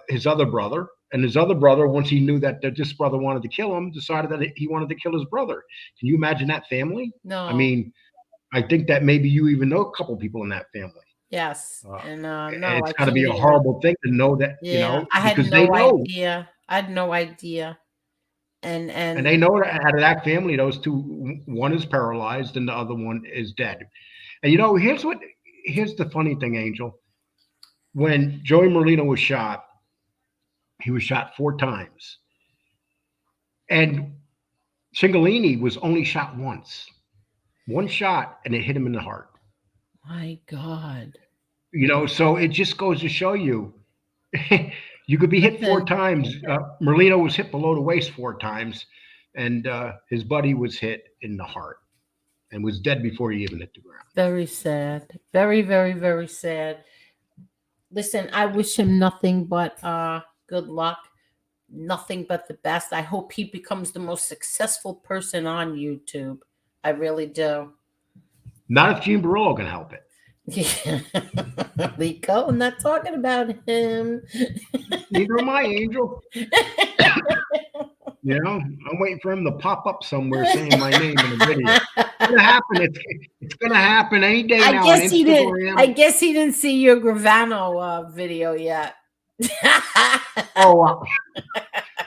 his other brother, and his other brother, once he knew that this brother wanted to kill him, decided that he wanted to kill his brother. Can you imagine that family? I No. mean, I think that maybe you even know a couple people in that family. Yes. Uh, And no, it's I got to can't be a even. horrible thing to know that, Yeah, I had because they no know, idea. I had no idea. And and and they know that out of that family, those two, one is paralyzed and the other one is dead. And here's the funny thing, Angel. When Joey Merlino was shot, he was shot 4 times, and Cingolini was only shot once. One shot, and it hit him in the heart. my God. So it just goes to show you, you could be hit four Listen, times. Merlino was hit below the waist 4 times, and his buddy was hit in the heart and was dead before he even hit the ground. very sad. Very, very, very sad. Listen, I wish him nothing but good luck. Nothing but the best. I hope he becomes the most successful person on YouTube. I really do. Not if Gene Barillo can help it. Yeah. Rico, I'm not talking about him. Neither am I, Angel. I'm waiting for him to pop up somewhere saying my name in a video. It's gonna happen. It's gonna happen any day I now on guess he didn't. I Instagram. guess he didn't see your Gravano video yet. Oh,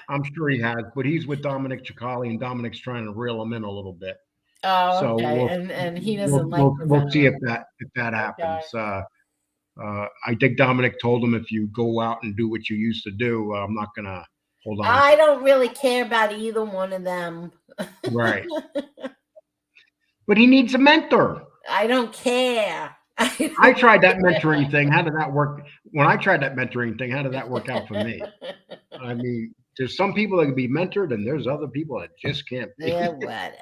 I'm sure he has, but he's with Dominic Cicali, and Dominic's trying to reel him in a little bit. Oh, So okay. And he doesn't like we'll see Gravano. if that Okay. happens. I think Dominic told him if you go out and do what you used to do, I'm not gonna hold on to I it. don't really care about either one of them. Right, but he needs a mentor. I don't care. I I don't tried that care. mentoring thing. How did that work? When I tried that mentoring thing, how did that work out for me? I mean, there's some people that can be mentored, and there's other people that just can't Yeah, be. whatever.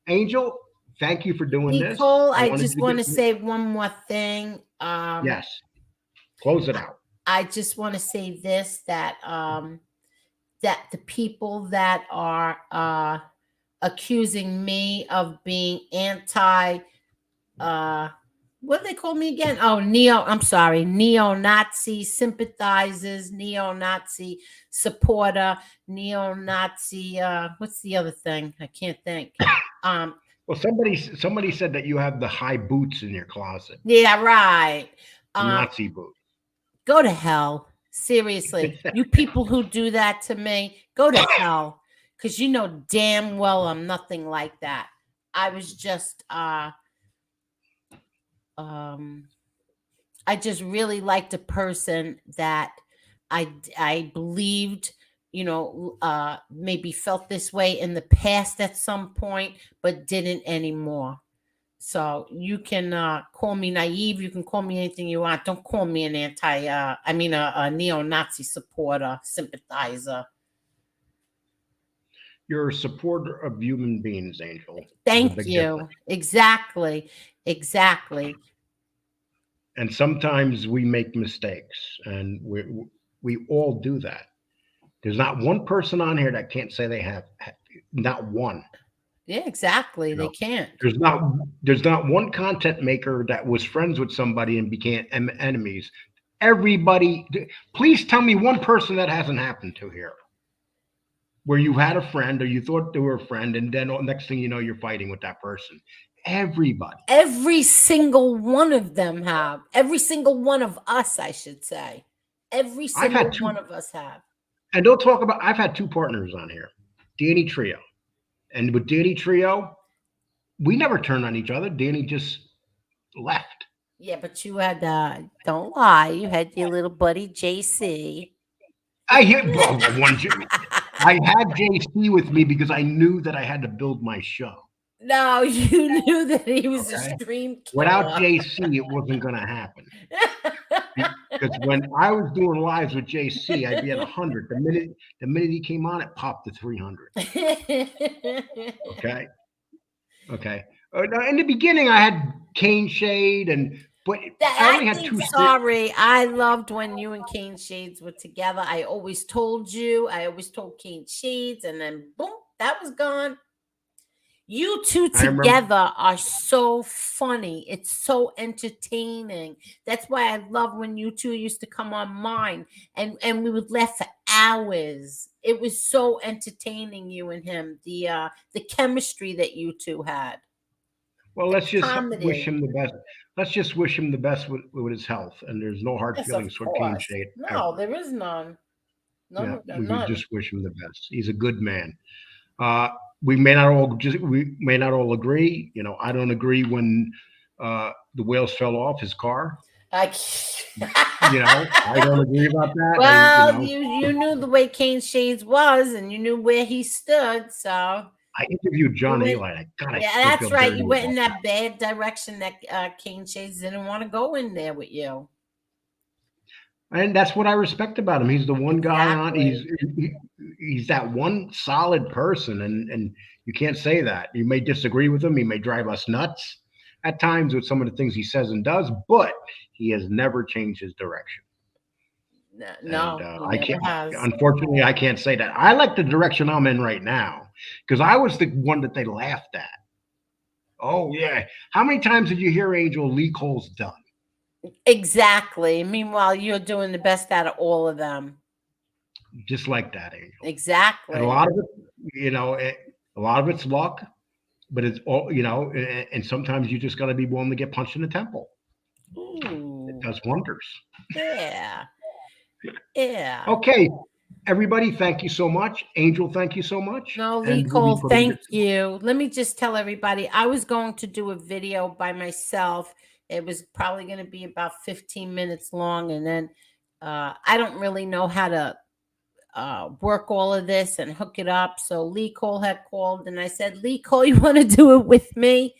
Angel, thank you for doing this. Nicole, I I wanted just to get want to say one more thing. yes, close it I out. I just want to say this that the people that are accusing me of being anti what do they call me again? Oh, I'm sorry, neo-Nazi sympathizers, neo-Nazi supporter, neo-Nazi what's the other thing? I can't think. Um Well, somebody said that you have the high boots in your closet, yeah, right. Um Nazi boots. Go to hell. Seriously. You people who do that to me, go to hell. Cause you know damn well I'm nothing like that. I was just um I just really liked a person that I believed, maybe felt this way in the past at some point, but didn't anymore. So you can call me naive. You can call me anything you want. Don't call me an a neo-Nazi supporter, sympathizer. You're a supporter of human beings, Angel. There's a Thank big difference. you. Exactly. Exactly. And sometimes we make mistakes, and we all do that. There's not one person on here that can't say they have, not one. Yeah, exactly. You They know, can't. there's not one content maker that was friends with somebody and became enemies. Everybody, please tell me one person that hasn't happened to here, where you had a friend or you thought they were a friend, and then next thing you know, you're fighting with that person. Everybody. Every single one of them have. Every single one of us, I should say. Every I've single had two, one of us have. and don't talk about. I've had two partners on here, Danny Trio, and with Danny Trio, we never turned on each other. Danny just left. Yeah, but you had don't lie. You had your little buddy JC. I hit one. I had JC with me because I knew that I had to build my show. No, you knew that he was a Okay. stream Without killer. JC, it wasn't going to happen. Because when I was doing lives with JC, I'd be at 100. The minute he came on, it popped to 300. Okay. Okay. Now, in the beginning, I had cane shade, but I I only had think, two. sorry, I loved when you and Kane Shades were together. I always told you, I always told Kane Shades, and then boom, that was gone. You two I remember. together are so funny. It's so entertaining. That's why I love when you two used to come on mine and we would laugh for hours. It was so entertaining, you and him. The chemistry that you two had. Well, The let's just wish comedy. him the best. Let's just wish him the best with his health. And there's no hard Yes, of feelings toward Cane course. Shade No, ever. there is none. Yeah, None, we would none. just wish him the best. He's a good man. Uh, we may not all agree. I don't agree when the wheels fell off his car. I I don't agree about that. well, you knew the way Kane Shades was, and you knew where he stood, so I interviewed you John went. Alite. God, I Yeah, still that's feel right. dirty You went about in that. that bad direction that Kane Shades didn't want to go in there with you. And that's what I respect about him. He's the one guy on. He's Exactly. he, he's that one solid person, and you can't say that. You may disagree with him. He may drive us nuts at times with some of the things he says and does, but he has never changed his direction. No, And no, he I never can't. has. Unfortunately, I can't say that. I like the direction I'm in right now because I was the one that they laughed at. Oh yeah, how many times did you hear Angel Lee Cole's done? Exactly. Meanwhile, you're doing the best out of all of them. Just like that, Angel. And a Exactly. lot of a lot of it's luck, but it's all and sometimes you just got to be willing to get punched in the temple. It Ooh. does wonders. Yeah. Yeah. Okay, everybody, thank you so much. Angel, thank you so much, No, Lee and we'll be Cole, putting thank this. you. Let me just tell everybody, I was going to do a video by myself. It was probably going to be about 15 minutes long. And then I don't really know how to work all of this and hook it up. So Lee Cole had called and I said, Lee Cole, you want to do it with me?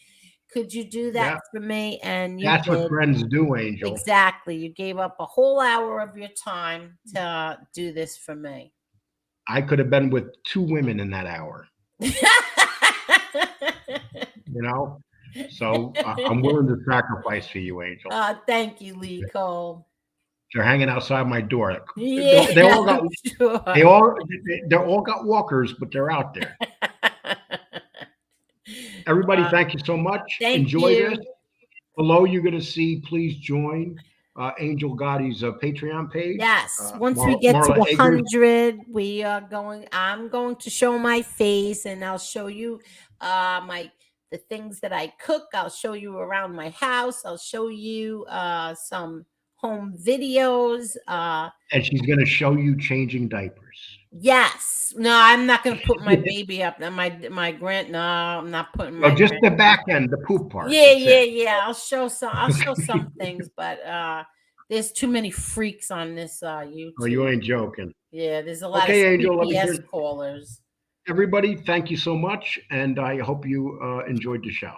Could you do that Yeah, for me? And you that's what did. friends do, Angel. Exactly. You gave up a whole hour of your time to do this for me. I could have been with two women in that hour. You know, so I'm willing to sacrifice for you, Angel. Thank you, Lee Cole. They're hanging outside my door. They Yeah, all got I'm sure. they all they all got walkers, but they're out there. Everybody, Uh, thank you so much. thank Enjoy this. you. Below, you're going to see. Please join Angel Gotti's Patreon page. Yes, once we get to Marla Eggers. 100, we are going. I'm going to show my face, and I'll show you my the things that I cook. I'll show you around my house. I'll show you some home videos. And she's going to show you changing diapers. Yes. No, I'm not going to put my baby up. My grand. No, I'm not putting No, my just grand. the back end, the poop part. Yeah, That's yeah, it. yeah. I'll show some things, but there's too many freaks on this Oh, you YouTube. ain't joking. Yeah, there's a lot of Okay, Angel, let me CPS turn. callers. Everybody, thank you so much. And I hope you enjoyed the show.